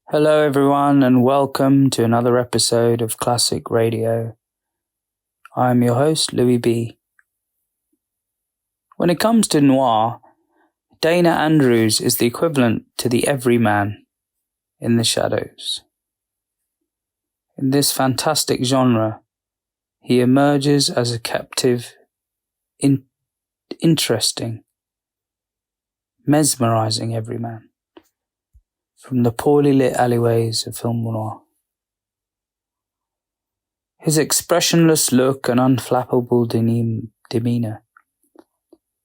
Hello, everyone, and welcome to another episode of Classic Radio. I'm your host, Louis B. When it comes to noir, Dana Andrews is the equivalent to the everyman in the shadows. In this fantastic genre, he emerges as a captive, interesting, mesmerizing everyman from the poorly lit alleyways of film noir. His expressionless look and unflappable demeanor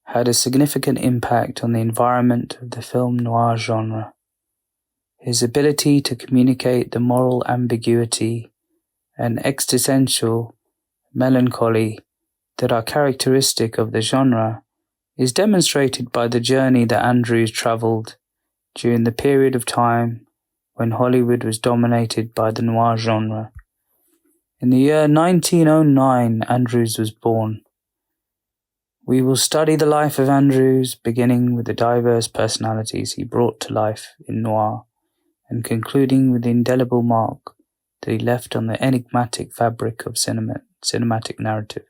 had a significant impact on the environment of the film noir genre. His ability to communicate the moral ambiguity and existential melancholy that are characteristic of the genre is demonstrated by the journey that Andrews traveled during the period of time when Hollywood was dominated by the noir genre. In the year 1909, Andrews was born. We will study the life of Andrews, beginning with the diverse personalities he brought to life in noir, and concluding with the indelible mark that he left on the enigmatic fabric of cinematic narrative.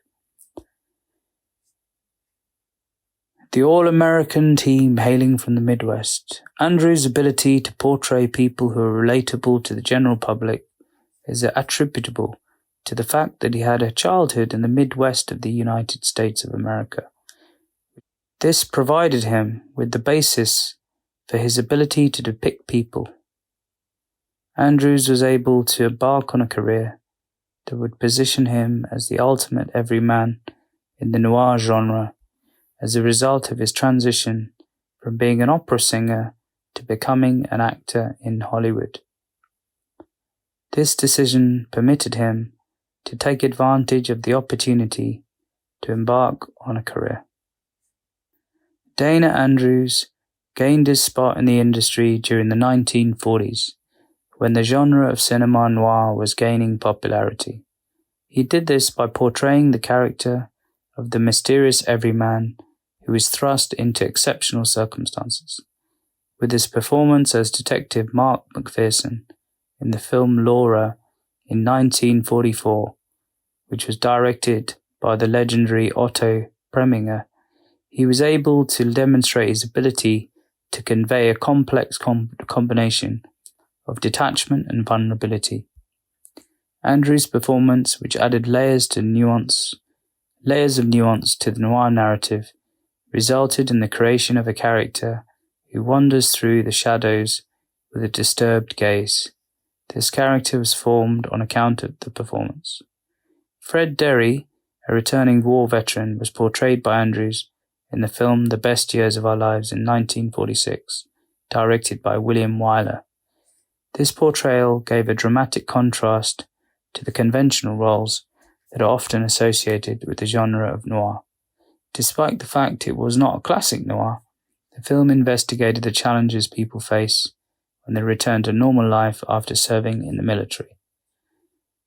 The all-American team hailing from the Midwest, Andrews' ability to portray people who are relatable to the general public is attributable to the fact that he had a childhood in the Midwest of the United States of America. This provided him with the basis for his ability to depict people. Andrews was able to embark on a career that would position him as the ultimate everyman in the noir genre as a result of his transition from being an opera singer to becoming an actor in Hollywood. This decision permitted him to take advantage of the opportunity to embark on a career. Dana Andrews gained his spot in the industry during the 1940s, when the genre of cinema noir was gaining popularity. He did this by portraying the character of the mysterious everyman who is thrust into exceptional circumstances. With his performance as Detective Mark McPherson in the film Laura in 1944, which was directed by the legendary Otto Preminger, he was able to demonstrate his ability to convey a complex combination of detachment and vulnerability. Andrews' performance, which added layers of nuance to the noir narrative, resulted in the creation of a character who wanders through the shadows with a disturbed gaze. This character was formed on account of the performance. Fred Derry, a returning war veteran, was portrayed by Andrews in the film The Best Years of Our Lives in 1946, directed by William Wyler. This portrayal gave a dramatic contrast to the conventional roles that are often associated with the genre of noir. Despite the fact it was not a classic noir, the film investigated the challenges people face when they return to normal life after serving in the military.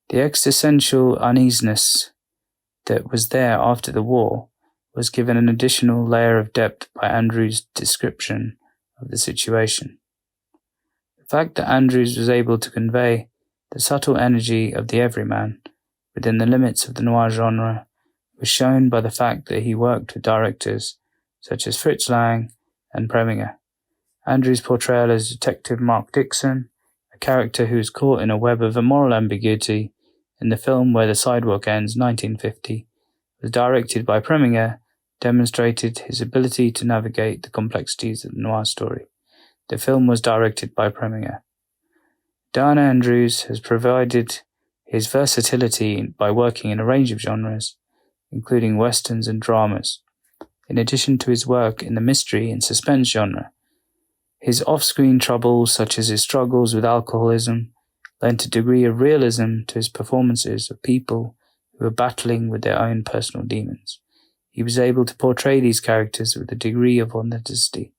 The existential uneasiness that was there after the war was given an additional layer of depth by Andrews' description of the situation. The fact that Andrews was able to convey the subtle energy of the everyman within the limits of the noir genre was shown by the fact that he worked with directors such as Fritz Lang and Preminger. Andrews' portrayal as Detective Mark Dixon, a character who is caught in a web of immoral ambiguity in the film Where the Sidewalk Ends, 1950, was directed by Preminger, demonstrated his ability to navigate the complexities of the noir story. The film was directed by Preminger. Dana Andrews has provided his versatility by working in a range of genres, including westerns and dramas, in addition to his work in the mystery and suspense genre. His off-screen troubles, such as his struggles with alcoholism, lent a degree of realism to his performances of people who were battling with their own personal demons. He was able to portray these characters with a degree of authenticity.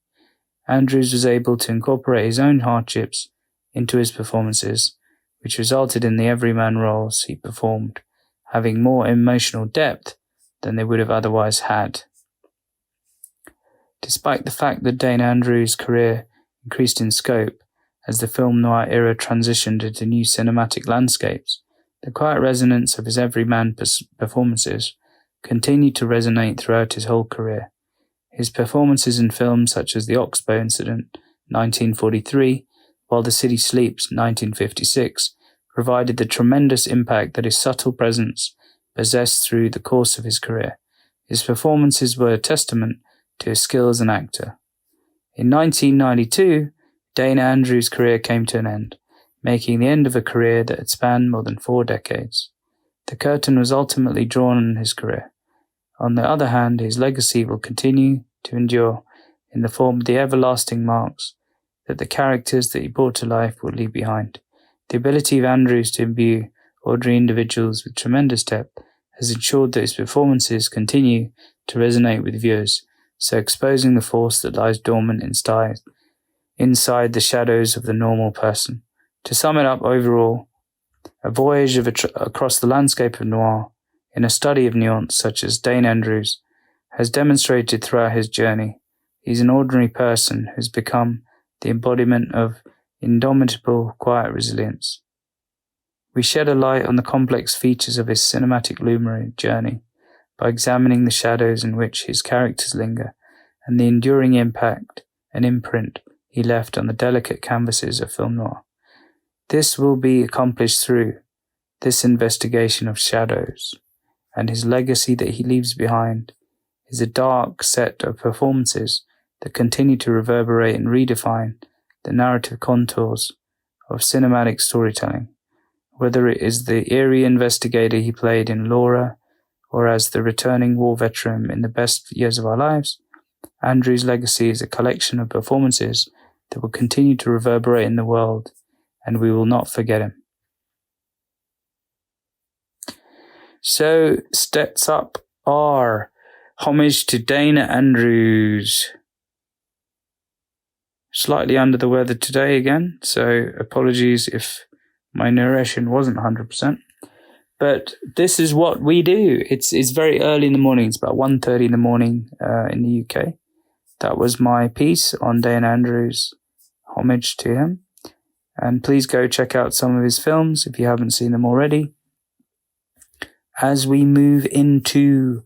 Andrews was able to incorporate his own hardships into his performances, which resulted in the everyman roles he performed having more emotional depth than they would have otherwise had. Despite the fact that Dana Andrews' career increased in scope, as the film noir era transitioned into new cinematic landscapes, the quiet resonance of his everyman performances continued to resonate throughout his whole career. His performances in films such as The Oxbow Incident, 1943, While the City Sleeps, 1956, provided the tremendous impact that his subtle presence possessed through the course of his career. His performances were a testament to his skill as an actor. In 1992, Dana Andrews' career came to an end, making the end of a career that had spanned more than 4 decades. The curtain was ultimately drawn on his career. On the other hand, his legacy will continue to endure in the form of the everlasting marks that the characters that he brought to life will leave behind. The ability of Andrews to imbue ordinary individuals with tremendous depth has ensured that his performances continue to resonate with viewers, so exposing the force that lies dormant inside the shadows of the normal person. To sum it up overall, a voyage across the landscape of noir, in a study of nuance such as Dane Andrews has demonstrated throughout his journey. He's an ordinary person who's become the embodiment of indomitable, quiet resilience. We shed a light on the complex features of his cinematic luminary journey by examining the shadows in which his characters linger and the enduring impact and imprint he left on the delicate canvases of film noir. This will be accomplished through this investigation of shadows, and his legacy that he leaves behind is a dark set of performances that continue to reverberate and redefine the narrative contours of cinematic storytelling. Whether it is the eerie investigator he played in Laura, or as the returning war veteran in The Best Years of Our Lives, Andrews' legacy is a collection of performances that will continue to reverberate in the world, and we will not forget him. So, Stets Up are homage to Dana Andrews. Slightly under the weather today again, so apologies if my narration wasn't 100%. But this is what we do. It's very early in the morning. It's about 1:30 in the morning in the UK. That was my piece on Dana Andrews, homage to him. And please go check out some of his films if you haven't seen them already. As we move into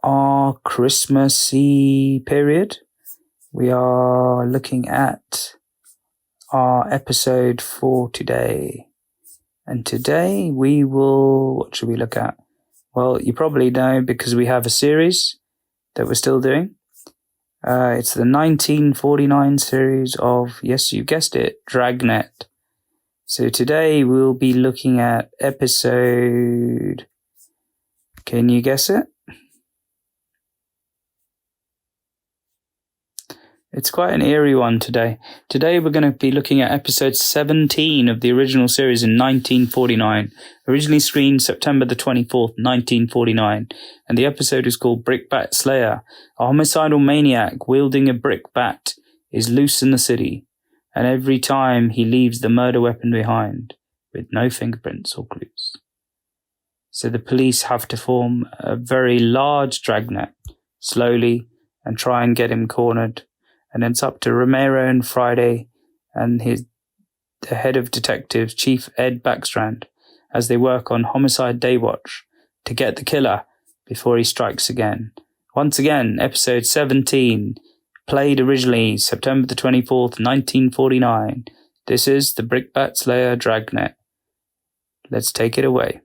our Christmassy period, we are looking at our episode for today. And today we will, what should we look at? Well, you probably know because we have a series that we're still doing. It's the 1949 series of, yes, you guessed it, Dragnet. So today we'll be looking at episode, can you guess it? It's quite an eerie one today. Today we're going to be looking at episode 17 of the original series in 1949. Originally screened September the 24th, 1949. And the episode is called Brickbat Slayer. A homicidal maniac wielding a brick bat is loose in the city. And every time he leaves the murder weapon behind with no fingerprints or clues. So the police have to form a very large dragnet slowly and try and get him cornered. And it's up to Romero and Friday and the head of detectives, Chief Ed Backstrand, as they work on Homicide Day Watch to get the killer before he strikes again. Once again, episode 17, played originally September the 24th, 1949. This is the Brickbat Slayer Dragnet. Let's take it away.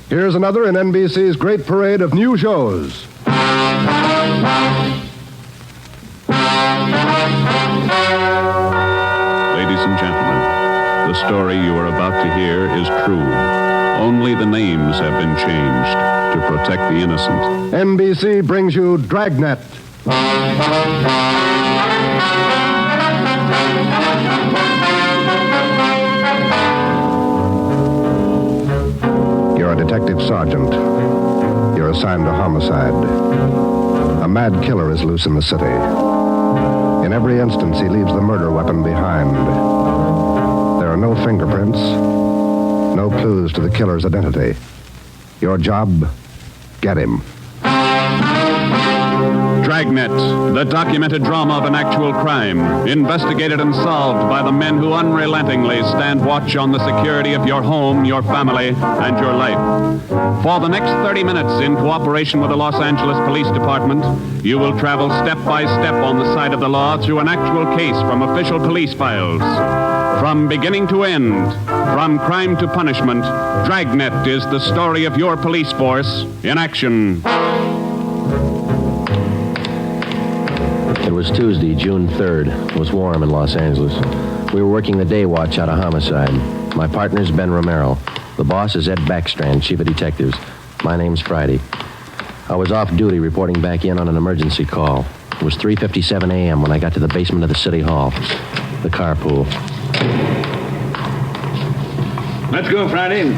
Here's another in NBC's great parade of new shows. Ladies and gentlemen, the story you are about to hear is true. Only the names have been changed to protect the innocent. NBC brings you Dragnet. You're a detective sergeant. You're assigned to homicide. A mad killer is loose in the city. In every instance, he leaves the murder weapon behind. No fingerprints. No clues to the killer's identity. Your job, get him. Dragnet, the documented drama of an actual crime, investigated and solved by the men who unrelentingly stand watch on the security of your home, your family, and your life. For the next 30 minutes, in cooperation with the Los Angeles Police Department, you will travel step by step on the side of the law through an actual case from official police files. From beginning to end, from crime to punishment, Dragnet is the story of your police force in action. It was Tuesday, June 3rd. It was warm in Los Angeles. We were working the day watch out of homicide. My partner's Ben Romero. The boss is Ed Backstrand, chief of detectives. My name's Friday. I was off duty reporting back in on an emergency call. It was 3:57 a.m. when I got to the basement of the city hall, the carpool. Let's go, Friday.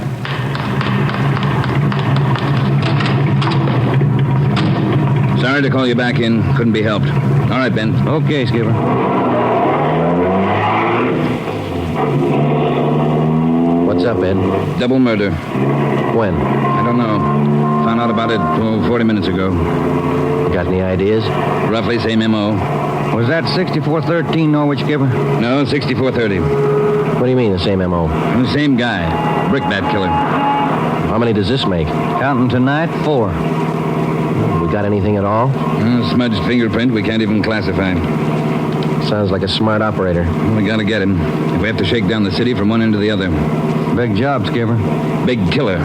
Sorry to call you back in. Couldn't be helped. All right, Ben. Okay, Skipper. What's up, Ed? Double murder. When? I don't know. Found out about it 40 minutes ago. Got any ideas? Roughly same M.O. Was that 6413 Norwich, Skipper? No, 6430. What do you mean, the same M.O.? The same guy. Brickbat killer. How many does this make? Counting tonight, 4. We got anything at all? Smudged fingerprint we can't even classify. Sounds like a smart operator. We gotta get him. If we have to shake down the city from one end to the other. Big job, Skipper. Big killer.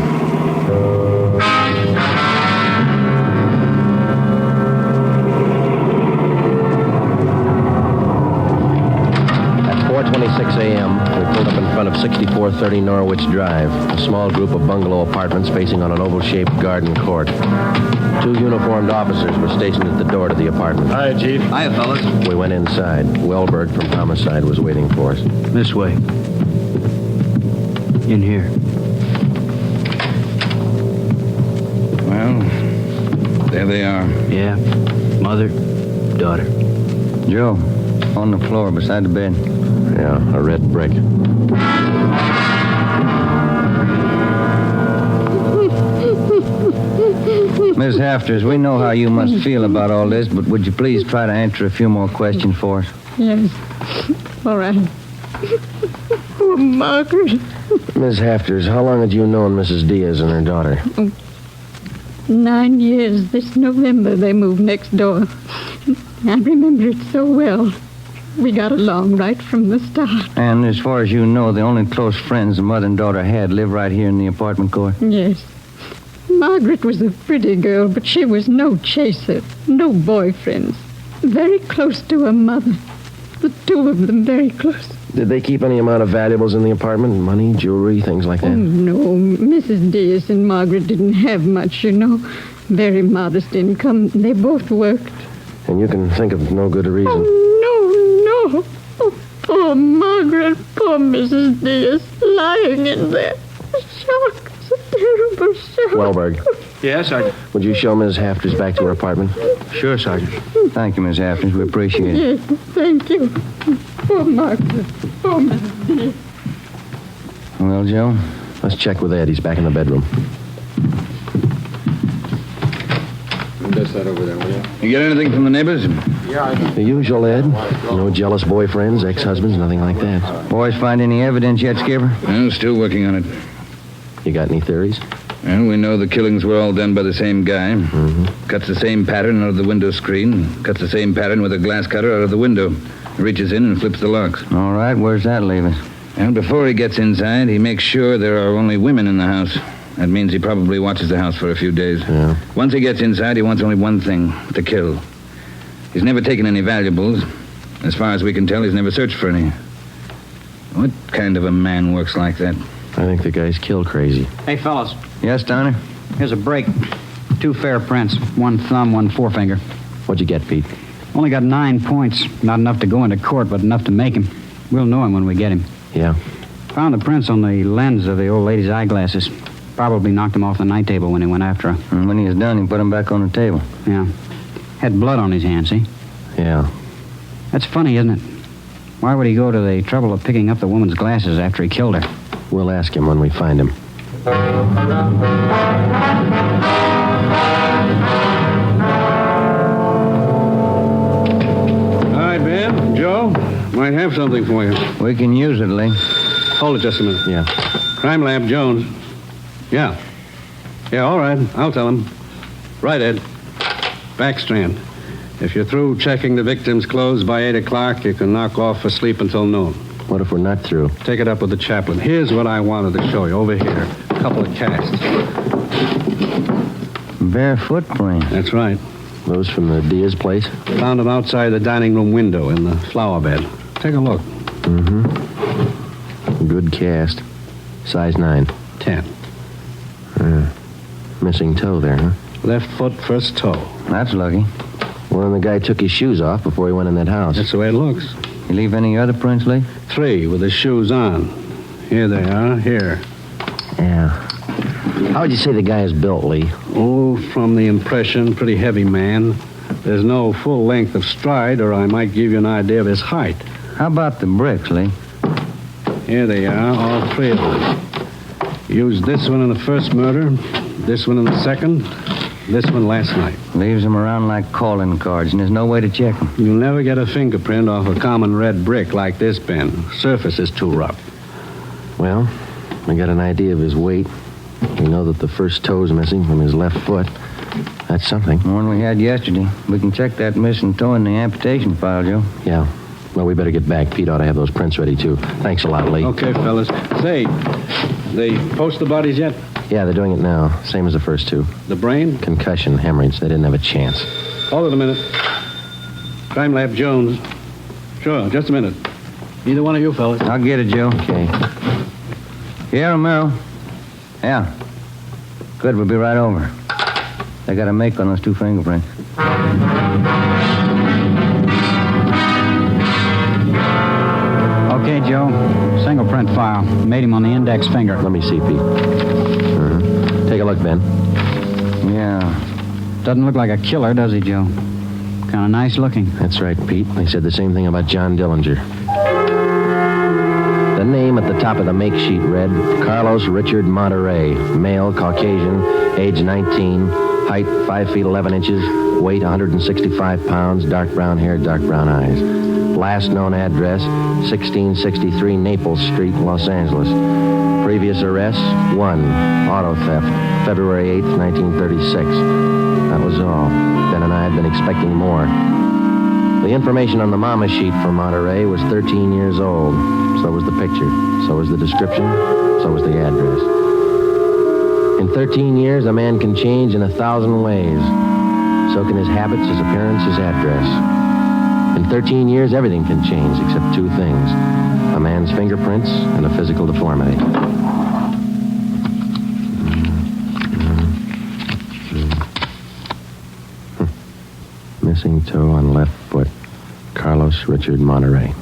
At 4:26 a.m., we pulled up in front of 6430 Norwich Drive, a small group of bungalow apartments facing on an oval-shaped garden court. 2 uniformed officers were stationed at the door to the apartment. Hi, Chief. Hiya, fellas. We went inside. Wellberg from Homicide was waiting for us. This way. In here. Well, there they are. Yeah. Mother, daughter. Joe, on the floor beside the bed. Yeah, a red brick. Miss Hafters, we know how you must feel about all this, but would you please try to answer a few more questions for us? Yes. All right. Oh, Margaret. Miss Hafters, how long had you known Mrs. Diaz and her daughter? 9 years. This November they moved next door. I remember it so well. We got along right from the start. And as far as you know, the only close friends the mother and daughter had live right here in the apartment court? Yes. Margaret was a pretty girl, but she was no chaser, no boyfriends. Very close to her mother. The 2 of them very close. Did they keep any amount of valuables in the apartment? Money, jewelry, things like that? Oh, no. Mrs. Diaz and Margaret didn't have much, you know. Very modest income. They both worked. And you can think of no good reason. Oh, no. Oh, poor Margaret, poor Mrs. Diaz, lying in there. Shock. It's a terrible shock. Wellberg, Yes, Sergeant. would you show Ms. Hafters back to her apartment? Sure, Sergeant. Thank you, Miss Hafters. We appreciate it. Yes, thank you. Poor Margaret. Poor Mrs. Diaz. Well, Joe? Let's check with Ed. He's back in the bedroom. You get anything from the neighbors? The usual, Ed. No jealous boyfriends, ex-husbands, nothing like that. Boys find any evidence yet, Skipper? Well, still working on it. You got any theories? Well, we know the killings were all done by the same guy. Mm-hmm. Cuts the same pattern out of the window screen. Cuts the same pattern with a glass cutter out of the window. Reaches in and flips the locks. All right, where's that leave us? And before he gets inside, he makes sure there are only women in the house. That means he probably watches the house for a few days. Yeah. Once he gets inside, he wants only one thing, to kill. He's never taken any valuables. As far as we can tell, he's never searched for any. What kind of a man works like that? I think the guy's kill crazy. Hey, fellas, Yes, Donner? here's a break. 2 fair prints. 1 thumb, 1 forefinger. What'd you get, Pete? Only got 9 points. Not enough to go into court, but enough to make him. We'll know him when we get him. Yeah. Found the prints on the lens of the old lady's eyeglasses. Probably knocked him off the night table when he went after her. And when he was done, he put them back on the table. Yeah. Had blood on his hands, see? Yeah. That's funny, isn't it? Why would he go to the trouble of picking up the woman's glasses after he killed her? We'll ask him when we find him. All right, Ben. Joe, might have something for you. We can use it, Lee. Hold it just a minute. Yeah. Crime Lab, Jones. Yeah. Yeah, all right. I'll tell him. Right, Ed. Backstrand. If you're through checking the victim's clothes by 8 o'clock, you can knock off for sleep until noon. What if we're not through? Take it up with the chaplain. Here's what I wanted to show you. Over here. A couple of casts. Bare footprint. That's right. Those from the Diaz place? Found them outside the dining room window in the flower bed. Take a look. Mm-hmm. Good cast. Size 9. 10. Missing toe there, huh? Left foot, first toe. That's lucky. Well, then the guy took his shoes off before he went in that house. That's the way it looks. You leave any other prints, Lee? 3 with his shoes on. Here they are. Here. Yeah. How would you say the guy is built, Lee? Oh, from the impression, pretty heavy man. There's no full length of stride, or I might give you an idea of his height. How about the bricks, Lee? Here they are, all 3 of them. Used this one in the first murder, this one in the second, this one last night. Leaves them around like calling cards, and there's no way to check them. You'll never get a fingerprint off a common red brick like this, Ben. Surface is too rough. Well, we got an idea of his weight. We know that the first toe's missing from his left foot. That's something. The one we had yesterday. We can check that missing toe in the amputation file, Joe. Yeah. Well, we better get back. Pete ought to have those prints ready, too. Thanks a lot, Lee. Okay, fellas. Say, they post the bodies yet? Yeah, they're doing it now. Same as the first 2. The brain? Concussion, hemorrhage. They didn't have a chance. Hold it a minute. Crime Lab Jones. Sure, just a minute. Either one of you fellas. I'll get it, Joe. Okay. Yeah, Romero. Yeah. Good, we'll be right over. They got a make on those 2 fingerprints. Okay, Joe. Single print file. Made him on the index finger. Let me see, Pete. Take a look, Ben. Yeah. Doesn't look like a killer, does he, Joe? Kind of nice looking. That's right, Pete. They said the same thing about John Dillinger. The name at the top of the make sheet read Carlos Richard Monterey, male, Caucasian, age 19, height 5 feet 11 inches, weight 165 pounds, dark brown hair, dark brown eyes. Last known address, 1663 Naples Street, Los Angeles. Previous arrests, 1, auto theft, February 8th, 1936. That was all. Ben and I had been expecting more. The information on the mama sheet for Monterey was 13 years old. So was the picture. So was the description. So was the address. In 13 years, a man can change in 1,000 ways. So can his habits, his appearance, his address. In 13 years, everything can change except 2 things. A man's fingerprints and a physical deformity. Missing toe on left foot. Carlos Richard Monterey.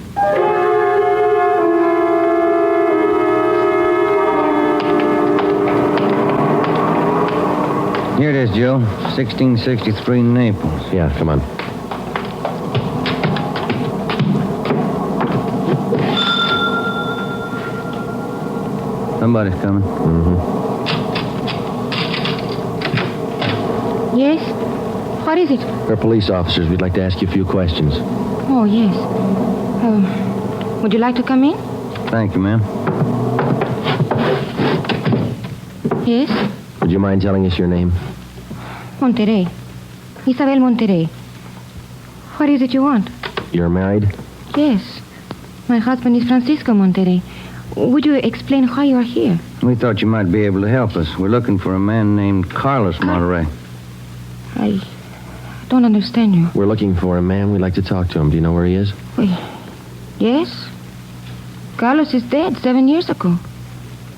Here it is, Joe. 1663 Naples. Yeah, come on. Somebody's coming. Yes? What is it? We're police officers. We'd like to ask you a few questions. Oh, yes. Would you like to come in? Thank you, ma'am. Yes? Would you mind telling us your name? Monterey. Isabel Monterey. What is it you want? You're married? Yes. My husband is Francisco Monterey. Would you explain why you are here? We thought you might be able to help us. We're looking for a man named Carlos Monterey. I don't understand you. We're looking for a man. We'd like to talk to him. Do you know where he is? Yes. Carlos is dead 7 years ago.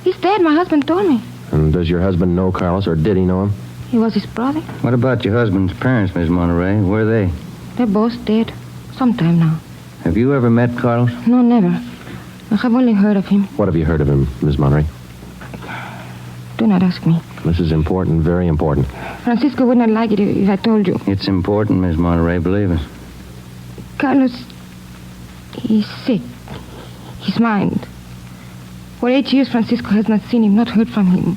He's dead, my husband told me. And does your husband know Carlos, or did he know him? He was his brother. What about your husband's parents, Miss Monterey? Where are they? They're both dead. Sometime now. Have you ever met Carlos? No, never. I have only heard of him. What have you heard of him, Miss Monterey? Do not ask me. This is important, very important. Francisco would not like it if I told you. It's important, Miss Monterey, believe us. Carlos, he's sick. his mind. For 8 years, Francisco has not seen him, not heard from him.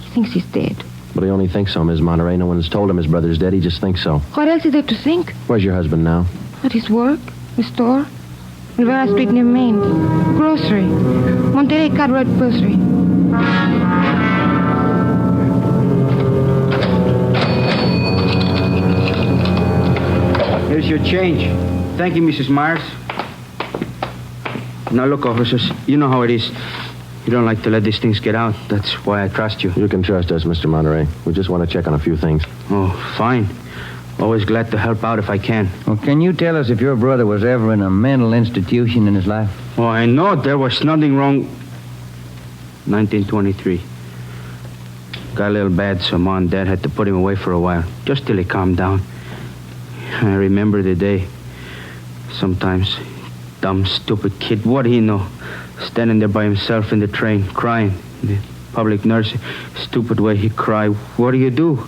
He thinks he's dead. But he only thinks so, Ms. Monterey. No one's told him his brother's dead. He just thinks so. What else is there to think? Where's your husband now? At his work, the store, Rivera Street near Main, grocery, Monterey Cartwright grocery. Here's your change. Thank you, Mrs. Myers. Now look, officers, you know how it is. You don't like to let these things get out. That's why I trust you. You can trust us, Mr. Monterey. We just want to check on a few things. Oh, fine. Always glad to help out if I can. Well, can you tell us if your brother was ever in a mental institution in his life? Oh, I know there was nothing wrong. 1923. Got a little bad, so Mom and Dad had to put him away for a while, just till he calmed down. I remember the day. Sometimes, dumb, stupid kid, what do he know? Standing there by himself in the train, crying. The public nurse, stupid way he cried. What do you do?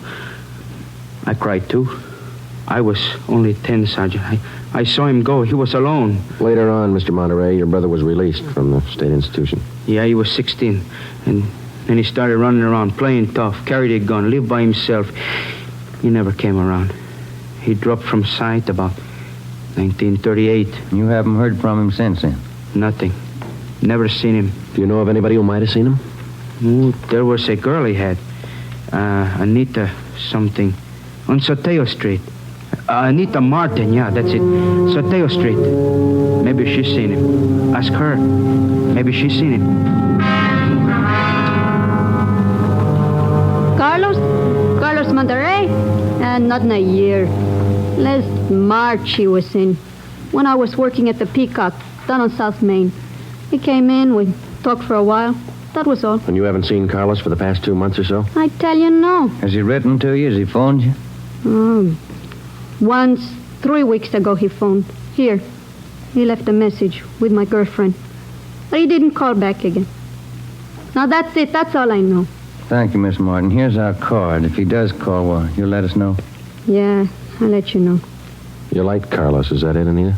I cried too. I was only 10, Sergeant. I saw him go. He was alone. Later on, Mr. Monterey, your brother was released from the state institution. Yeah, he was 16. And then he started running around, playing tough, carried a gun, lived by himself. He never came around. He dropped from sight about 1938. You haven't heard from him since then? Nothing. Never seen him. Do you know of anybody who might have seen him? Oh, there was a girl he had. Anita something. On Soteo Street. Anita Martin, yeah, that's it. Soteo Street. Maybe she's seen him. Ask her. Maybe she's seen him. Carlos Monterey? Not in a year. Last March he was in. When I was working at the Peacock, down on South Main. He came in, we talked for a while. That was all. And you haven't seen Carlos for the past 2 months or so? I tell you, no. Has he written to you? Has he phoned you? Once, 3 weeks ago, he phoned. Here. He left a message with my girlfriend. But he didn't call back again. Now, that's it. That's all I know. Thank you, Miss Martin. Here's our card. If he does call, well, you'll let us know. Yeah, I'll let you know. You liked Carlos, is that it, Anita?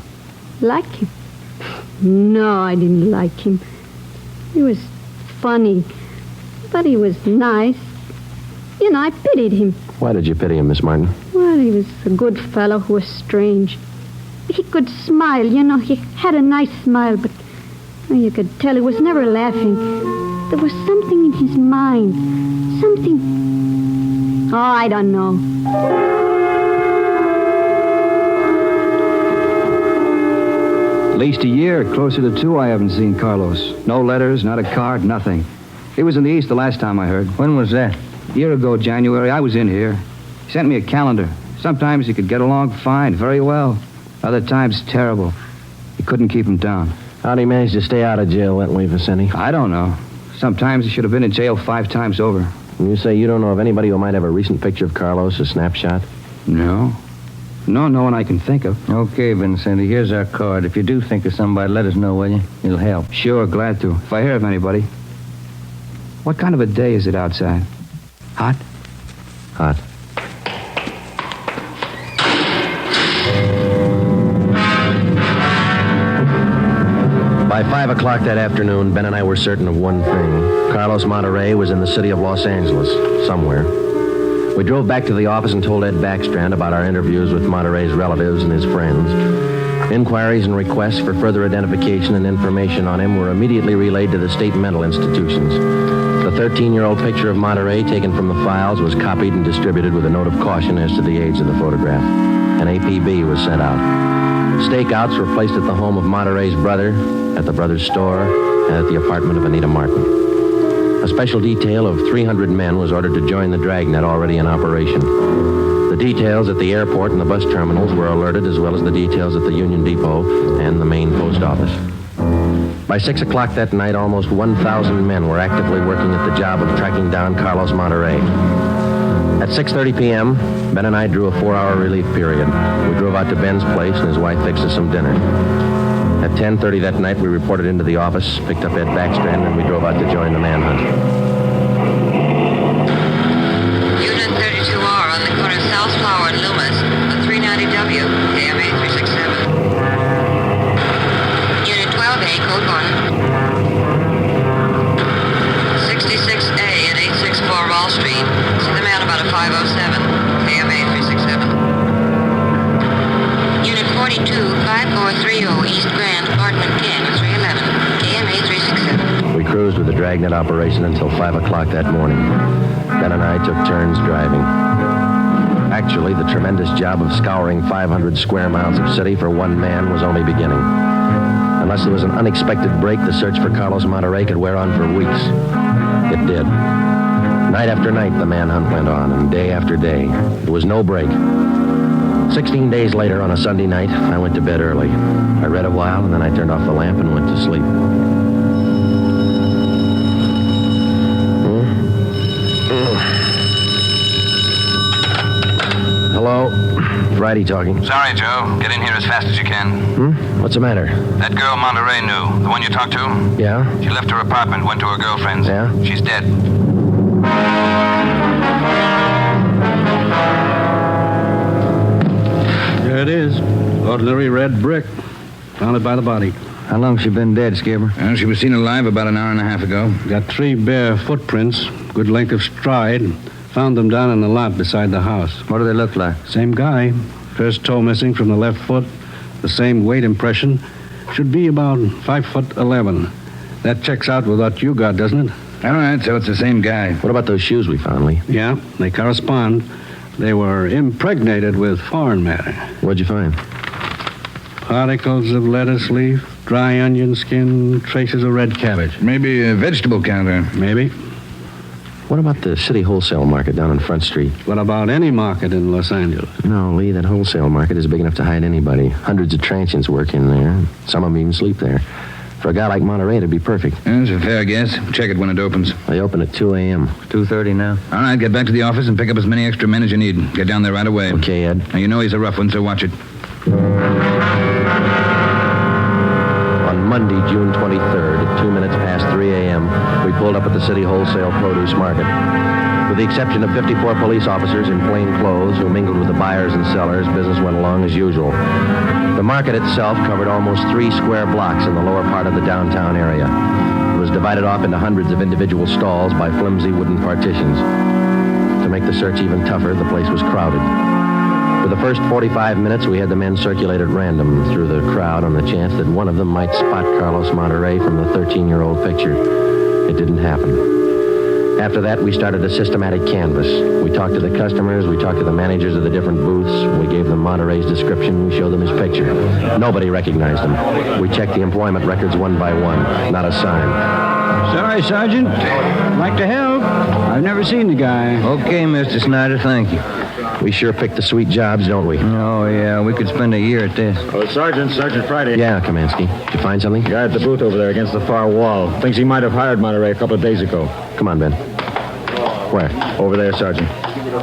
Like him? No, I didn't like him. He was funny, but he was nice. You know, I pitied him. Why did you pity him, Miss Martin? Well, he was a good fellow who was strange. He could smile, you know. He had a nice smile, but you could tell he was never laughing. There was something in his mind. Something... Oh, I don't know. At least a year, closer to 2, I haven't seen Carlos. No letters, not a card, nothing. He was in the East the last time I heard. When was that? A year ago, January, I was in here. He sent me a calendar. Sometimes he could get along fine, very well. Other times, terrible. He couldn't keep him down. How'd he manage to stay out of jail that way, Vicente? I don't know. Sometimes he should have been in jail 5 times over. And you say you don't know of anybody who might have a recent picture of Carlos, a snapshot? No. No one I can think of. Okay, Vincenti, here's our card. If you do think of somebody, let us know, will you? It'll help. Sure, glad to. If I hear of anybody. What kind of a day is it outside? Hot? Hot. By 5 o'clock that afternoon, Ben and I were certain of one thing. Carlos Monterey was in the city of Los Angeles, somewhere. We drove back to the office and told Ed Backstrand about our interviews with Monterey's relatives and his friends. Inquiries and requests for further identification and information on him were immediately relayed to the state mental institutions. The 13-year-old picture of Monterey taken from the files was copied and distributed with a note of caution as to the age of the photograph. An APB was sent out. Stakeouts were placed at the home of Monterey's brother, at the brother's store, and at the apartment of Anita Martin. A special detail of 300 men was ordered to join the Dragnet already in operation. The details at the airport and the bus terminals were alerted, as well as the details at the Union Depot and the main post office. By 6 o'clock that night, almost 1,000 men were actively working at the job of tracking down Carlos Monterey. At 6:30 p.m., Ben and I drew a 4-hour relief period. We drove out to Ben's place, and his wife fixed us some dinner. At 10:30 that night, we reported into the office, picked up Ed Backstrand, and we drove out to join the manhunt. Unit 32R on the corner of South Flower and Loomis, the 390W, KMA 367. Unit 12A, code Code 1. 66A at 864 Wall Street. See the man about a 507. KMA 367. Unit 42, 5430 East Grand, Apartment 10, 311. KMA 367. We cruised with the Dragnet operation until 5 o'clock that morning. Ben and I took turns driving. Actually, the tremendous job of scouring 500 square miles of city for one man was only beginning. Unless there was an unexpected break, the search for Carlos Monterrey could wear on for weeks. It did. Night after night, the manhunt went on, and day after day. There was no break. 16 days later, on a Sunday night, I went to bed early. I read a while, and then I turned off the lamp and went to sleep. Hello? Friday talking. Sorry, Joe. Get in here as fast as you can. What's the matter? That girl Monterey knew. The one you talked to? Yeah? She left her apartment, went to her girlfriend's. Yeah? She's dead. There it is. Ordinary red brick. Found it by the body. How long's she been dead, Skipper? Well, she was seen alive about an hour and a half ago. Got 3 bare footprints, good length of stride. Found them down in the lot beside the house. What do they look like? Same guy. First toe missing from the left foot. The same weight impression. Should be about 5'11". That checks out with what you got, doesn't it? All right, so it's the same guy. What about those shoes we found, Lee? Yeah, they correspond. They were impregnated with foreign matter. What'd you find? Particles of lettuce leaf, dry onion skin, traces of red cabbage. Maybe a vegetable counter. Maybe. What about the city wholesale market down on Front Street? What about any market in Los Angeles? No, Lee, that wholesale market is big enough to hide anybody. Hundreds of transients work in there. Some of them even sleep there. For a guy like Monterey, it'd be perfect. That's a fair guess. Check it when it opens. They open at 2 a.m. 2:30 now. All right, get back to the office and pick up as many extra men as you need. Get down there right away. Okay, Ed. Now, you know he's a rough one, so watch it. On Monday, June 23rd, at 2 minutes past 3 a.m., we pulled up at the city wholesale produce market. With the exception of 54 police officers in plain clothes who mingled with the buyers and sellers, business went along as usual. The market itself covered almost 3 square blocks in the lower part of the downtown area. It was divided off into hundreds of individual stalls by flimsy wooden partitions. To make the search even tougher, the place was crowded. For the first 45 minutes, we had the men circulate at random through the crowd on the chance that one of them might spot Carlos Monterrey from the 13-year-old picture. It didn't happen. After that, we started a systematic canvass. We talked to the customers, we talked to the managers of the different booths, we gave them Monterey's description, we showed them his picture. Nobody recognized him. We checked the employment records one by one. Not a sign. Sorry, Sergeant. Like to help. I've never seen the guy. Okay, Mr. Snyder, thank you. We sure picked the sweet jobs, don't we? Oh, yeah, we could spend a year at this. Oh, Sergeant Friday. Yeah, Kamansky. Did you find something? Guy at the booth over there against the far wall. Thinks he might have hired Monterey a couple of days ago. Come on, Ben. Where? Over there, Sergeant.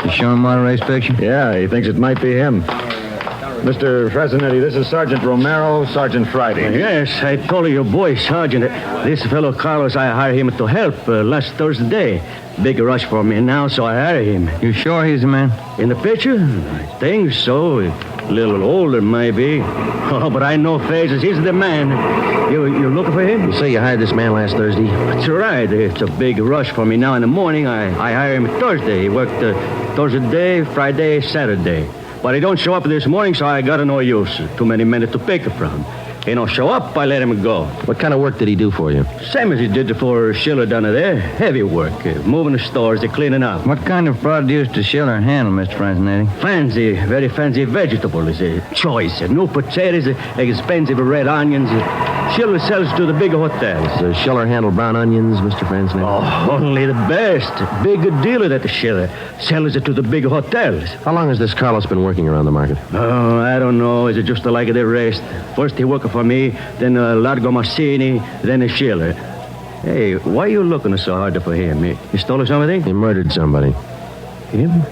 You showing Monterey's picture? Yeah, he thinks it might be him. Mr. Fresnetti, this is Sergeant Romero, Sergeant Friday. Yes, I told your boy, Sergeant. This fellow Carlos, I hired him to help last Thursday. Big rush for me now, so I hired him. You sure he's the man? In the picture? I think so. A little older, maybe. Oh, but I know faces. He's the man. You're looking for him? You say you hired this man last Thursday? That's right. It's a big rush for me now in the morning. I hired him Thursday. He worked Thursday, Friday, Saturday. But he don't show up this morning, so I got no use. Too many men to pick from. He don't show up, I let him go. What kind of work did he do for you? Same as he did for Schiller down there. Heavy work. Moving the stores, cleaning up. What kind of produce does Schiller handle, Mr. Franzenetti? Fancy, very fancy vegetables. Choice. New potatoes, expensive red onions. Schiller sells to the big hotels. Does Schiller handle brown onions, Mr. Franzenetti? Oh, only the best. Big dealer that Schiller sells it to the big hotels. How long has this Carlos been working around the market? Oh, I don't know. Is it just like the rest? First he worked for me, then Largo Massini, then Schiller. Hey, why are you looking so hard for him? He stole something? He murdered somebody. Him?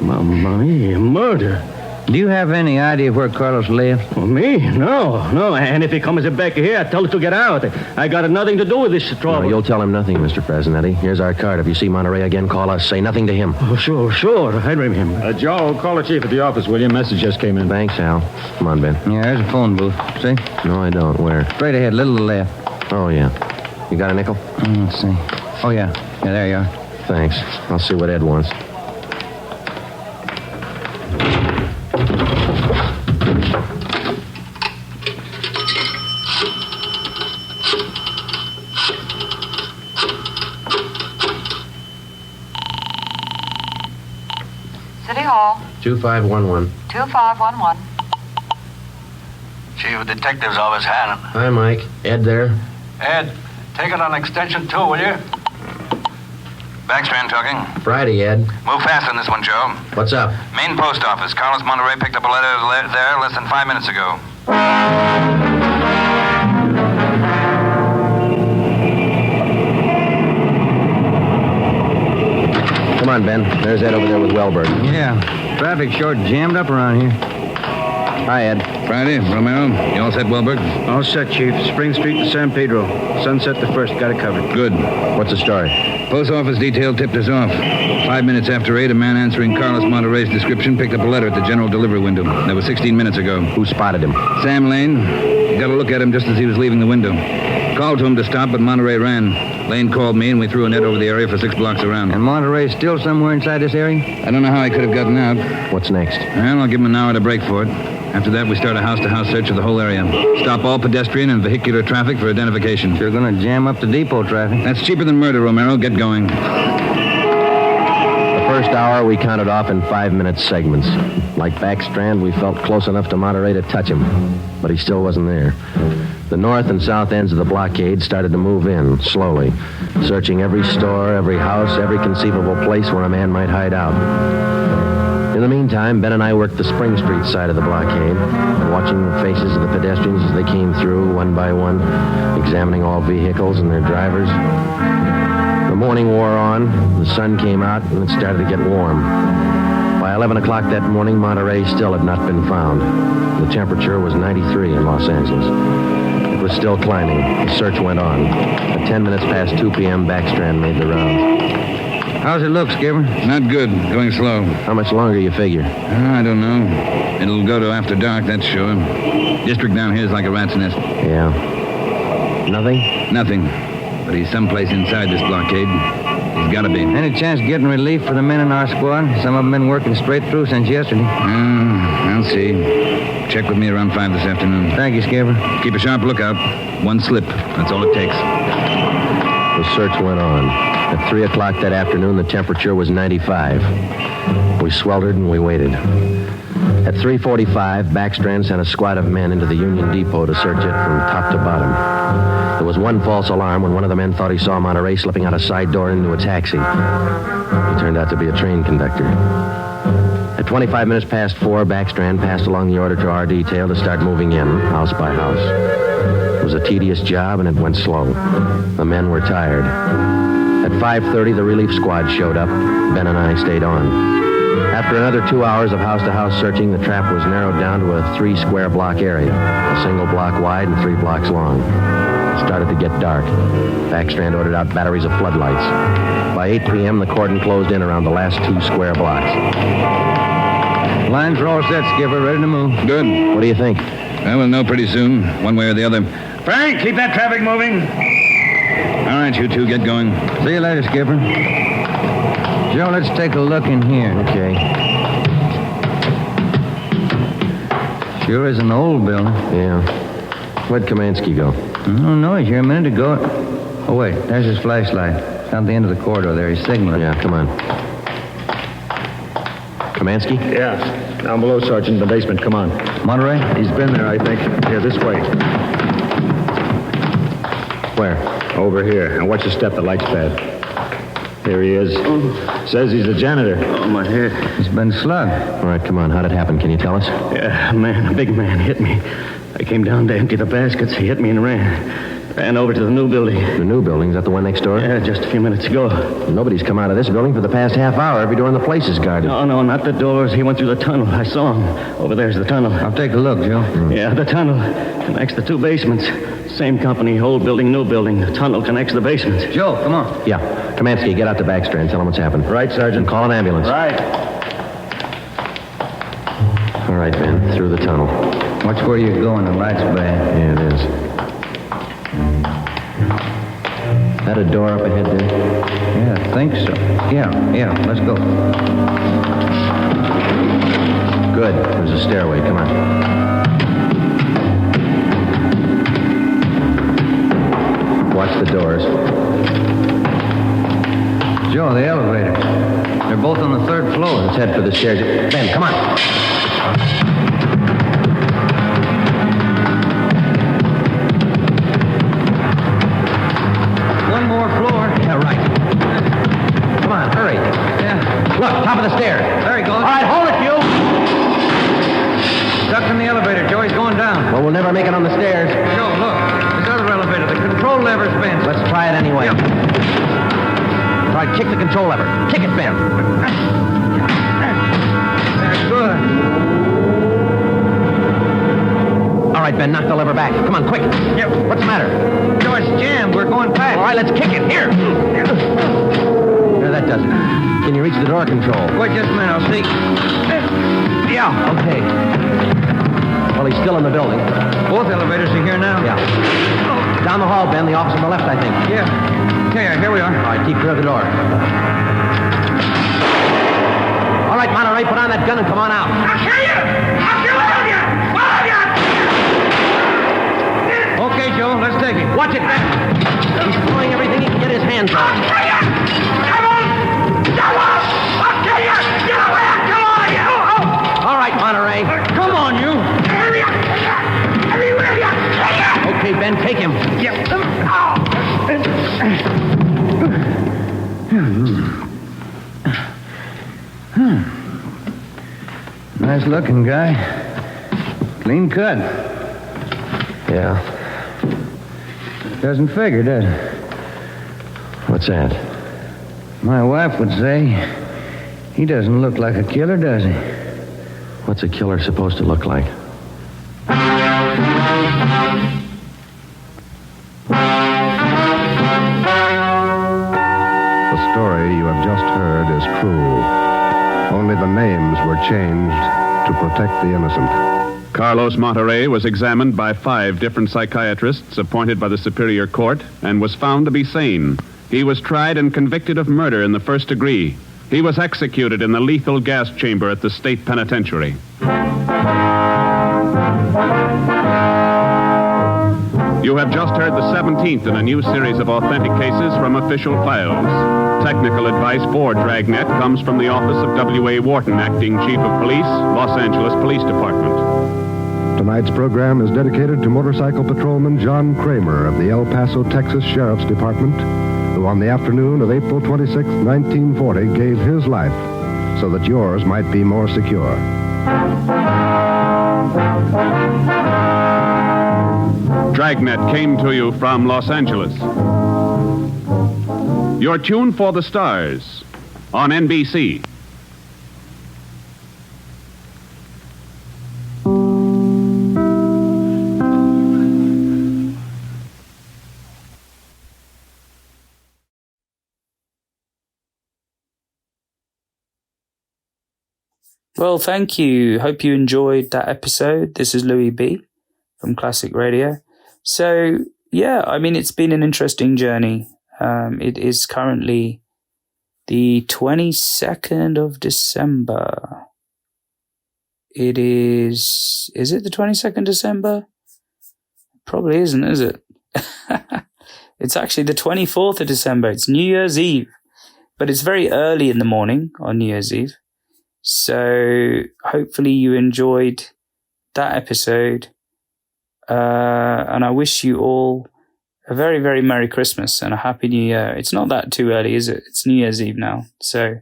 Mamma mia, murder. Do you have any idea where Carlos lives? Well, me? No. And if he comes back here, I tell him to get out. I got nothing to do with this trouble. No, you'll tell him nothing, Mr. Fresnetti. Here's our card. If you see Monterey again, call us. Say nothing to him. Oh, sure. I remember. Joe, call the chief at the office, will you? Message just came in. Thanks, Al. Come on, Ben. Yeah, there's a phone booth. See? No, I don't. Where? Straight ahead, little to the left. Oh, yeah. You got a nickel? Let's see. Oh, yeah. Yeah, there you are. Thanks. I'll see what Ed wants. City Hall. 2511. 2511. Chief of Detectives Office, Hannon. Hi, Mike. Ed there? Ed, take it on extension 2, will you? Backstrand talking. Friday, Ed. Move fast on this one, Joe. What's up? Main post office. Carlos Monterey picked up a letter there less than 5 minutes ago. Come on, Ben. There's Ed over there with Wellberg. Yeah. Traffic short jammed up around here. Hi, Ed. Friday, Romero, you all set, Wellberg? All set, Chief. Spring Street to San Pedro. Sunset the 1st. Got it covered. Good. What's the story? Post office detail tipped us off. 5 minutes after 8, a man answering Carlos Monterey's description picked up a letter at the general delivery window. That was 16 minutes ago. Who spotted him? Sam Lane. Got a look at him just as he was leaving the window. Called to him to stop, but Monterey ran. Lane called me, and we threw a net over the area for 6 blocks around. And Monterey's still somewhere inside this area? I don't know how he could have gotten out. What's next? Well, I'll give him an hour to break for it. After that, we start a house-to-house search of the whole area. Stop all pedestrian and vehicular traffic for identification. You're going to jam up the depot traffic. That's cheaper than murder, Romero. Get going. The first hour we counted off in 5-minute segments. Like Backstrand, we felt close enough to Monterey to touch him, but he still wasn't there. The north and south ends of the blockade started to move in, slowly, searching every store, every house, every conceivable place where a man might hide out. In the meantime, Ben and I worked the Spring Street side of the blockade, watching the faces of the pedestrians as they came through, one by one, examining all vehicles and their drivers. The morning wore on, the sun came out, and it started to get warm. By 11 o'clock that morning, Monterey still had not been found. The temperature was 93 in Los Angeles. It was still climbing. The search went on. At 10 minutes past 2 p.m., Backstrand made the rounds. How's it look, Skipper? Not good. Going slow. How much longer you figure? I don't know. It'll go to after dark, that's sure. District down here is like a rat's nest. Yeah. Nothing? Nothing. But he's someplace inside this blockade. He's got to be. Any chance getting relief for the men in our squad? Some of them been working straight through since yesterday. I'll see. Check with me around 5 this afternoon. Thank you, Skipper. Keep a sharp lookout. One slip. That's all it takes. The search went on. At 3 o'clock that afternoon, the temperature was 95. We sweltered and we waited. At 3:45, Backstrand sent a squad of men into the Union Depot to search it from top to bottom. There was one false alarm when one of the men thought he saw Monterey slipping out a side door into a taxi. He turned out to be a train conductor. At 25 minutes past 4, Backstrand passed along the order to our detail to start moving in, house by house. It was a tedious job, and it went slow. The men were tired. At 5:30, the relief squad showed up. Ben and I stayed on. After another 2 hours of house-to-house searching, the trap was narrowed down to a 3-square-block area, a single block wide and 3 blocks long. It started to get dark. Backstrand ordered out batteries of floodlights. By 8 p.m., the cordon closed in around the last 2 square blocks. Lines are all set, Skipper. Ready to move. Good. What do you think? Well, we'll know pretty soon, one way or the other. Frank, keep that traffic moving. All right, you two, get going. See you later, Skipper. Joe, let's take a look in here. Okay. Sure is an old building. Yeah. Where'd Kamansky go? I don't know. He's here a minute ago. Oh, wait. There's his flashlight. It's on the end of the corridor there. He's signaling. Yeah, come on. Kamansky? Yeah. Down below, Sergeant, in the basement. Come on. Monterey? He's been there, I think. Here, this way. Where? Over here. Now watch the step. The light's bad. Here he is. Says he's a janitor. Oh, my head. He's been slugged. All right, come on. How'd it happen? Can you tell us? Yeah, a big man hit me. I came down to empty the baskets. He hit me and ran. Ran over to the new building. The new building? Is that the one next door? Yeah, just a few minutes ago. Nobody's come out of this building for the past half hour. Every door in the place is guarded. No, not the doors. He went through the tunnel. I saw him. Over there's the tunnel. I'll take a look, Joe. Yeah, the tunnel connects the two basements. Same company, old building, new building. The tunnel connects the basements. Joe, come on. Yeah. Kamansky, get out to Backstrand. Tell him what's happened. Right, Sergeant. Call an ambulance. Right. All right, Ben. Through the tunnel. Watch where you're going. The light's bad. Yeah, it is. That a door up ahead there? Yeah, I think so. Yeah, let's go. Good. There's a stairway. Come on. Watch the doors. Joe, the elevators. They're both on the third floor. Let's head for the stairs. Ben, come on. One more floor. Yeah, right. Come on, hurry. Yeah. Look, top of the stairs. There he goes. All right, hold it, you. Stuck in the elevator. Joe, he's going down. Well, we'll never make it on the stairs. Joe, look. This other elevator. The control lever's bent. Let's try it anyway. Yeah. All right, kick the control lever. Kick it, Ben. That's good. All right, Ben, knock the lever back. Come on, quick. Yep. What's the matter? Joe, it's jammed. We're going past. All right, let's kick it. Here. There, that does it. Can you reach the door control? Wait just a minute. I'll see. Yeah. Okay. Well, he's still in the building. Both elevators are here now. Yeah. Down the hall, Ben. The office on the left, I think. Yeah. Okay, here we are. All right, keep clear of the door. All right, Monterey, put on that gun and come on out. I'll kill you! I'll kill all of you! All of you! Okay, Joe, let's take it. Watch it, Ben. He's throwing everything he can get his hands on. I'll kill you! Come on! Come on! I'll kill you! Get away! Come on, you! All right, Monterey. Come on, you. Everywhere you! Okay, Ben, take him. Yep. Nice looking guy. Clean cut. Yeah. Doesn't figure, does it? What's that? My wife would say he doesn't look like a killer, does he? What's a killer supposed to look like? The story you have just heard is true. Only the names were changed to protect the innocent. Carlos Monterey was examined by 5 different psychiatrists appointed by the Superior Court and was found to be sane. He was tried and convicted of murder in the first degree. He was executed in the lethal gas chamber at the state penitentiary. You have just heard the 17th in a new series of authentic cases from official files. Technical advice for Dragnet comes from the office of W.A. Wharton, Acting Chief of Police, Los Angeles Police Department. Tonight's program is dedicated to motorcycle patrolman John Kramer of the El Paso, Texas Sheriff's Department, who on the afternoon of April 26, 1940, gave his life so that yours might be more secure. Dragnet came to you from Los Angeles. Your tune for the stars on NBC. Well, thank you. Hope you enjoyed that episode. This is Louis B. from Classic Radio. So, yeah, I mean, it's been an interesting journey. It is currently the 22nd of December. It is it the 22nd December? Probably isn't, is it? It's actually the 24th of December. It's New Year's Eve. But it's very early in the morning on New Year's Eve. So hopefully you enjoyed that episode. And I wish you all a very, very Merry Christmas and a Happy New Year. It's not that too early, is it? It's New Year's Eve now. So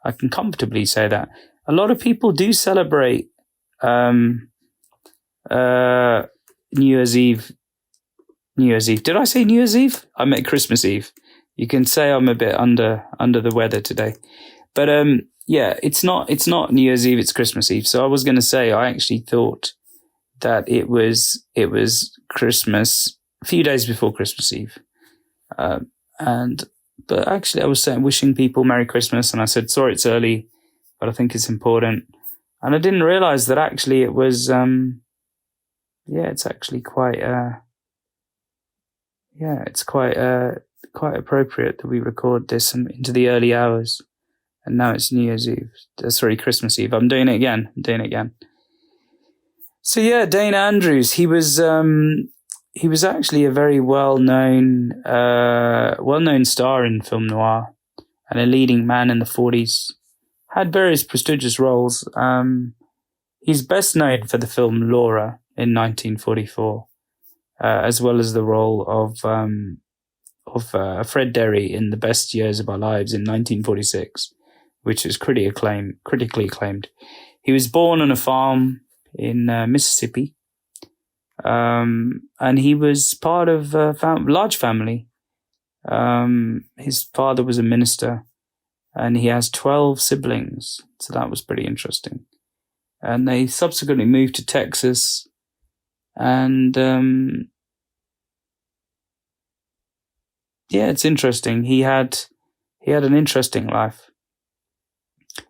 I can comfortably say that. A lot of people do celebrate New Year's Eve New Year's Eve. Did I say New Year's Eve? I meant Christmas Eve. You can say I'm a bit under the weather today. But yeah, it's not New Year's Eve, it's Christmas Eve. So I was going to say I actually thought that it was Christmas a few days before Christmas Eve. But actually I was saying wishing people Merry Christmas, and I said sorry it's early, but I think it's important. And I didn't realize that actually it was it's actually quite it's quite appropriate that we record this into the early hours. And now it's New Year's Eve. Sorry, Christmas Eve. I'm doing it again. So yeah, Dana Andrews. He was actually a very well-known star in film noir and a leading man in the 40s. Had various prestigious roles. He's best known for the film Laura in 1944, as well as the role of Fred Derry in The Best Years of Our Lives in 1946, which was critically acclaimed. He was born on a farm in Mississippi, and he was part of a large family. His father was a minister, and he has 12 siblings, so that was pretty interesting. And they subsequently moved to Texas, and it's interesting. He had an interesting life.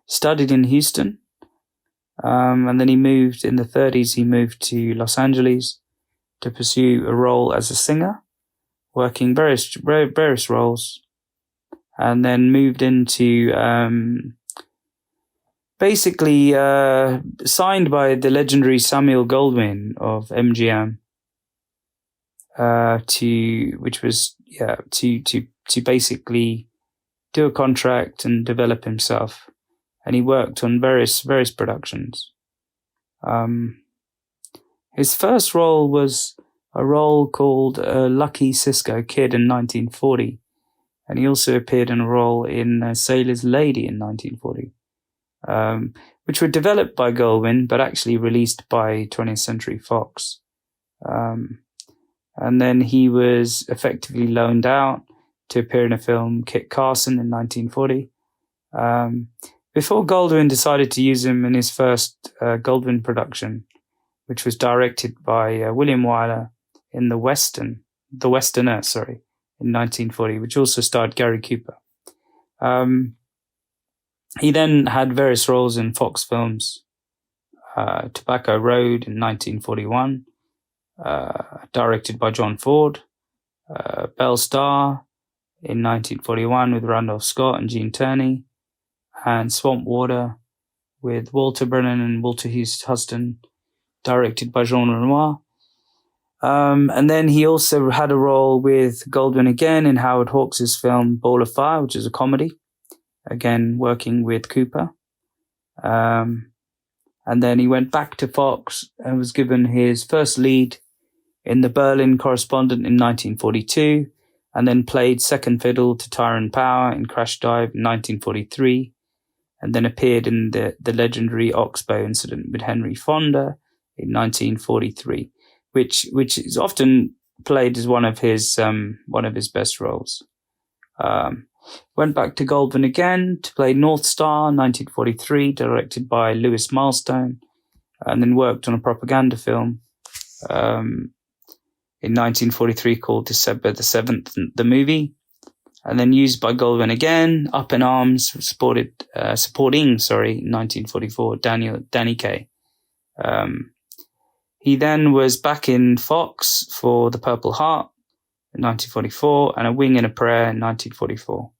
Studied in Houston, and then he moved in the 30s. He moved to Los Angeles to pursue a role as a singer, working various roles, and then moved into signed by the legendary Samuel Goldwyn of MGM to basically do a contract and develop himself. And he worked on various productions. His first role was a role called Lucky Cisco Kid in 1940. And he also appeared in a role in Sailor's Lady in 1940, which were developed by Goldwyn, but actually released by 20th Century Fox. And then he was effectively loaned out to appear in a film, Kit Carson, in 1940. Before Goldwyn decided to use him in his first Goldwyn production, which was directed by William Wyler in The Westerner, in 1940, which also starred Gary Cooper. He then had various roles in Fox films, Tobacco Road in 1941, directed by John Ford, Belle Starr in 1941 with Randolph Scott and Gene Tierney, and Swamp Water with Walter Brennan and Walter Huston, directed by Jean Renoir. And then he also had a role with Goldwyn again in Howard Hawks' film Ball of Fire, which is a comedy, again working with Cooper. And then he went back to Fox and was given his first lead in The Berlin Correspondent in 1942, and then played second fiddle to Tyrone Power in Crash Dive in 1943, and then appeared in the legendary Oxbow incident with Henry Fonda in 1943, which is often played as one of his best roles. Went back to Goldwyn again to play North Star, 1943, directed by Louis Milestone, and then worked on a propaganda film in 1943 called December the 7th, the movie, and then used by Goldwyn again, Up in Arms, supporting, in 1944, Danny Kaye. He then was back in Fox for The Purple Heart in 1944 and A Wing and a Prayer in 1944.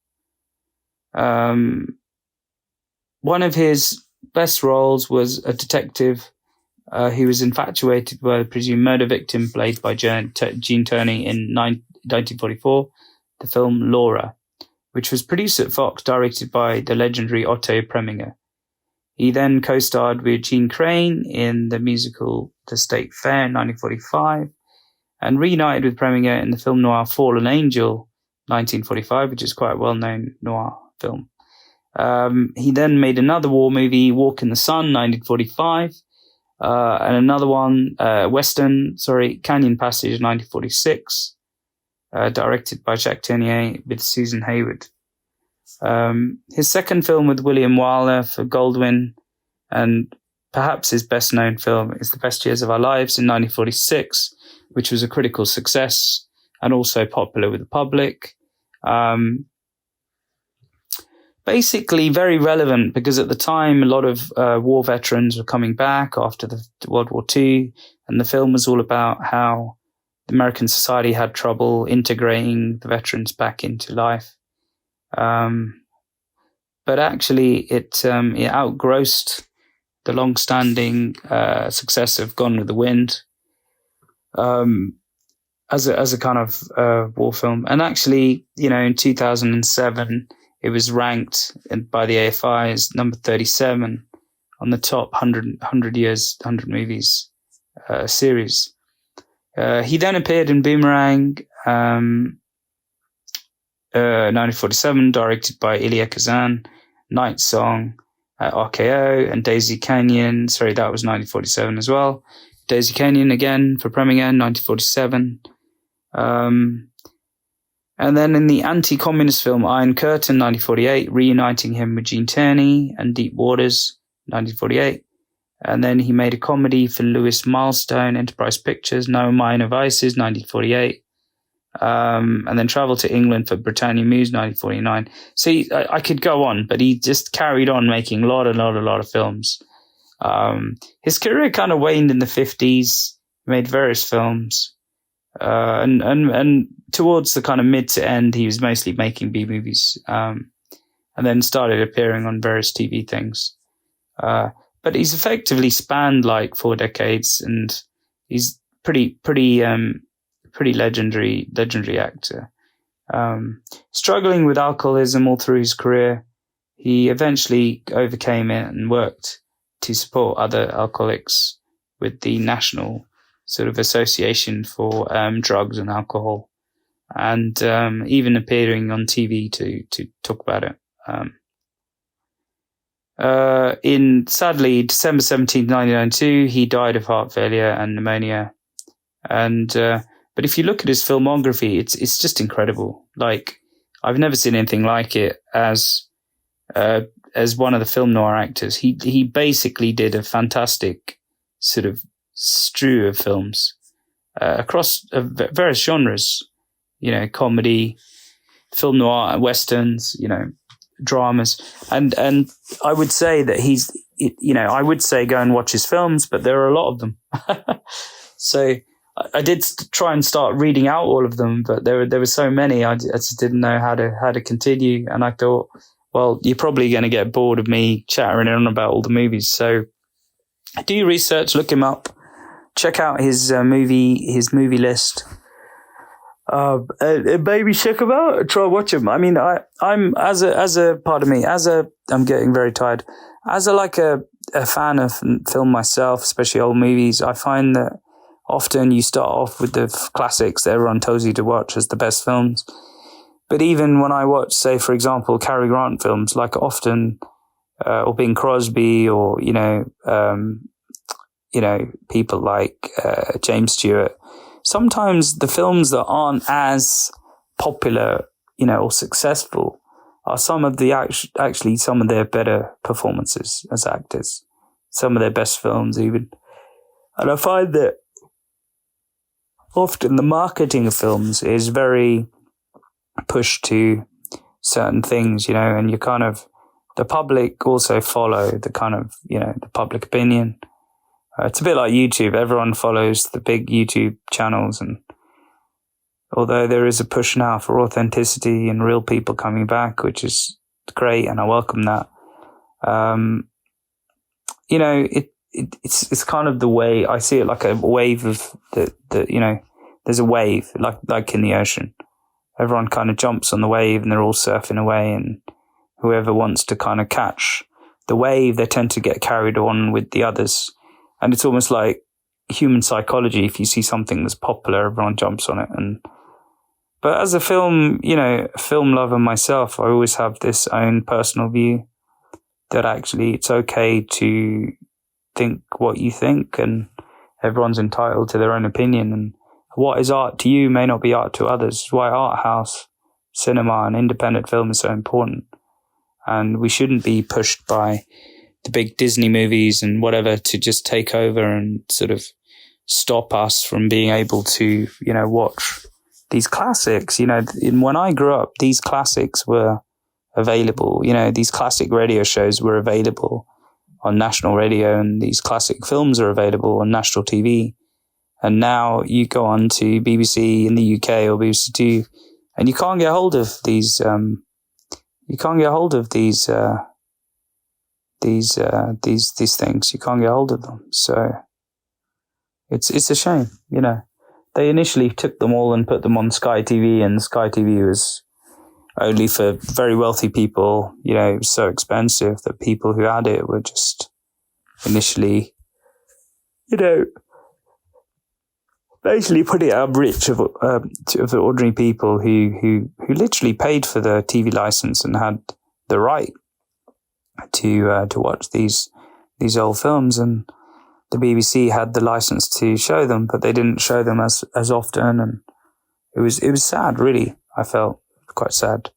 One of his best roles was a detective who was infatuated by a presumed murder victim played by Gene Tierney in 1944, the film Laura, which was produced at Fox, directed by the legendary Otto Preminger. He then co-starred with Gene Crane in the musical The State Fair in 1945, and reunited with Preminger in the film noir Fallen Angel, 1945, which is quite a well-known noir film. He then made another war movie, Walk in the Sun, 1945, and another one, Canyon Passage, 1946, directed by Jacques Tourneur with Susan Hayward. His second film with William Wyler for Goldwyn, and perhaps his best-known film, is The Best Years of Our Lives in 1946, which was a critical success and also popular with the public. Basically very relevant because at the time a lot of war veterans were coming back after the World War II, and the film was all about how the American society had trouble integrating the veterans back into life. But actually it outgrossed the long-standing success of Gone with the Wind as a kind of war film. And actually, in 2007, it was ranked by the AFI as number 37 on the top 100 movies series. He then appeared in Boomerang, 1947, directed by Elia Kazan, Night Song at RKO, and Daisy Canyon. Sorry, that was 1947 as well. Daisy Canyon again for Premiere, 1947. And then in the anti-communist film Iron Curtain, 1948, reuniting him with Gene Tierney, and Deep Waters, 1948. And then he made a comedy for Louis Milestone, Enterprise Pictures, No Minor Vices, 1948. And then traveled to England for Britannia Muse, 1949. So I could go on, but he just carried on making a lot of films. His career kind of waned in the 50s, made various films. And towards the kind of mid to end, he was mostly making B movies, and then started appearing on various TV things. But he's effectively spanned like 4 decades, and he's pretty legendary actor. Struggling with alcoholism all through his career, he eventually overcame it and worked to support other alcoholics with the National sort of Association for Drugs and Alcohol, and even appearing on TV to talk about it. In sadly December 17th, 1992, he died of heart failure and pneumonia. And but if you look at his filmography, it's just incredible. Like, I've never seen anything like it as one of the film noir actors. He basically did a fantastic sort of strew of films across various genres, comedy, film noir, westerns, dramas, and I would say that I would say go and watch his films, but there are a lot of them. So I did try and start reading out all of them, but there were so many, I just didn't know how to continue. And I thought, well, you're probably going to get bored of me chattering on about all the movies. So do your research, look him up, check out his movie list. Maybe check him out, try watch him. I mean, I'm getting very tired. As a fan of film myself, especially old movies, I find that often you start off with the classics that everyone tells you to watch as the best films. But even when I watch, say, for example, Cary Grant films, like often, or Bing Crosby, or, people like James Stewart, sometimes the films that aren't as popular, or successful are some of their better performances as actors, some of their best films even. And I find that often the marketing of films is very pushed to certain things, and you kind of, the public also follow the kind of, the public opinion. It's a bit like YouTube. Everyone follows the big YouTube channels, and although there is a push now for authenticity and real people coming back, which is great, and I welcome that. It's kind of the way I see it, like a wave of there's a wave like in the ocean. Everyone kind of jumps on the wave and they're all surfing away, and whoever wants to kind of catch the wave, they tend to get carried on with the others. And it's almost like human psychology. If you see something that's popular, everyone jumps on it. But as a film lover myself, I always have this own personal view that actually it's okay to think what you think, and everyone's entitled to their own opinion. what is art to you may not be art to others. Why art house, cinema, and independent film is so important. And we shouldn't be pushed by the big Disney movies and whatever to just take over and sort of stop us from being able to, watch these classics. When I grew up, these classics were available. These classic radio shows were available on national radio, and these classic films are available on national TV. And now you go on to BBC in the UK or BBC Two, and you can't get hold of these. You can't get hold of these things. You can't get hold of them. So it's a shame. They initially took them all and put them on Sky TV, and Sky TV was only for very wealthy people. It was so expensive that people who had it were just initially, basically put it out of reach of the ordinary people who literally paid for the TV license and had the right to watch these old films, and the BBC had the license to show them, but they didn't show them as often, and it was sad, really. I felt quite sad.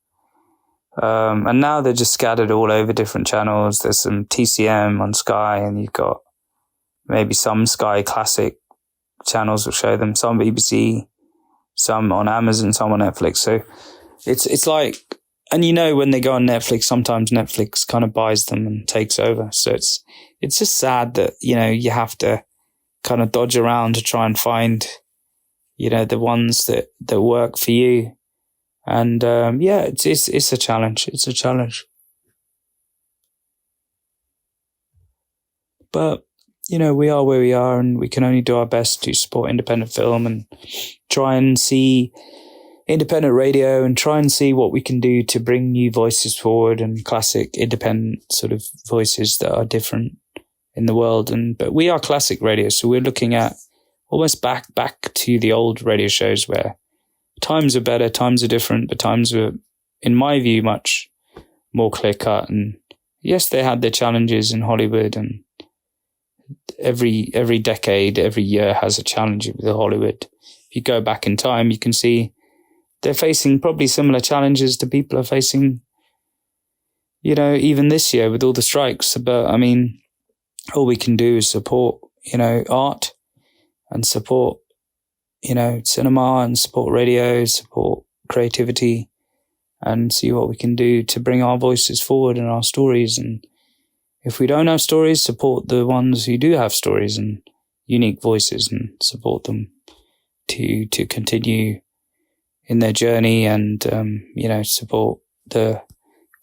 And now they're just scattered all over different channels. There's some TCM on Sky, and you've got maybe some Sky Classic channels will show them, some BBC, some on Amazon, some on Netflix. So it's like, and when they go on Netflix, sometimes Netflix kind of buys them and takes over. So it's just sad that, you have to kind of dodge around to try and find, the ones that work for you. And, it's a challenge. It's a challenge. But, we are where we are, and we can only do our best to support independent film and try and see independent radio and try and see what we can do to bring new voices forward and classic independent sort of voices that are different in the world. But we are classic radio, so we're looking at almost back to the old radio shows where times are better, times are different, but times were, in my view, much more clear-cut. And yes, they had their challenges in Hollywood, and every decade, every year has a challenge with Hollywood. If you go back in time, you can see they're facing probably similar challenges to people are facing, even this year with all the strikes. But I mean, all we can do is support, art and support, cinema and support radio, support creativity, and see what we can do to bring our voices forward and our stories. And if we don't have stories, support the ones who do have stories and unique voices, and support them to continue in their journey, and support the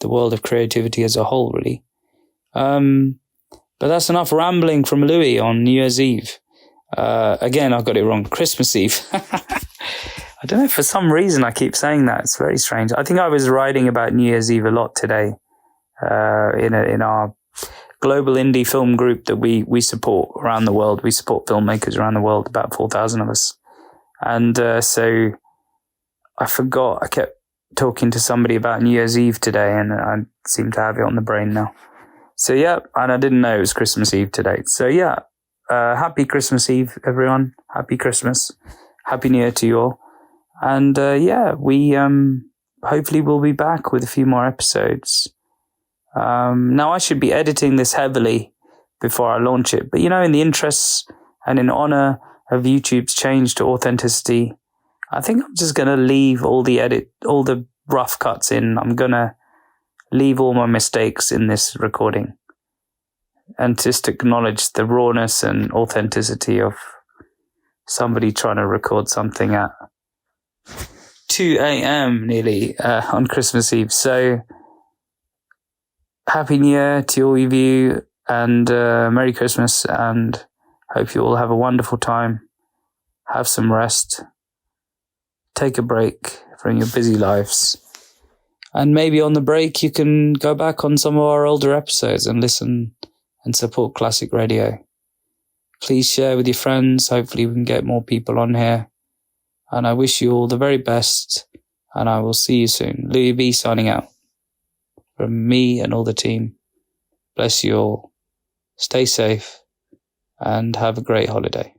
world of creativity as a whole, really. But that's enough rambling from Louis on New Year's Eve. Again, I got it wrong. Christmas Eve. I don't know, for some reason I keep saying that. It's very strange. I think I was writing about New Year's Eve a lot today in our global indie film group that we support around the world. We support filmmakers around the world, about 4,000 of us. And so I forgot. I kept talking to somebody about New Year's Eve today, and I seem to have it on the brain now. So yeah, and I didn't know it was Christmas Eve today. So yeah, happy Christmas Eve, everyone. Happy Christmas. Happy New Year to you all. And we hopefully will be back with a few more episodes. Now I should be editing this heavily before I launch it, but in the interests and in honor of YouTube's change to authenticity, I think I'm just going to leave all the rough cuts in. I'm going to leave all my mistakes in this recording and just acknowledge the rawness and authenticity of somebody trying to record something at 2 a.m. nearly on Christmas Eve. So Happy New Year to all of you, and Merry Christmas, and hope you all have a wonderful time. Have some rest. Take a break from your busy lives. And maybe on the break you can go back on some of our older episodes and listen and support classic radio. Please share with your friends. Hopefully we can get more people on here. And I wish you all the very best, and I will see you soon. Louis B signing out. From me and all the team. Bless you all. Stay safe and have a great holiday.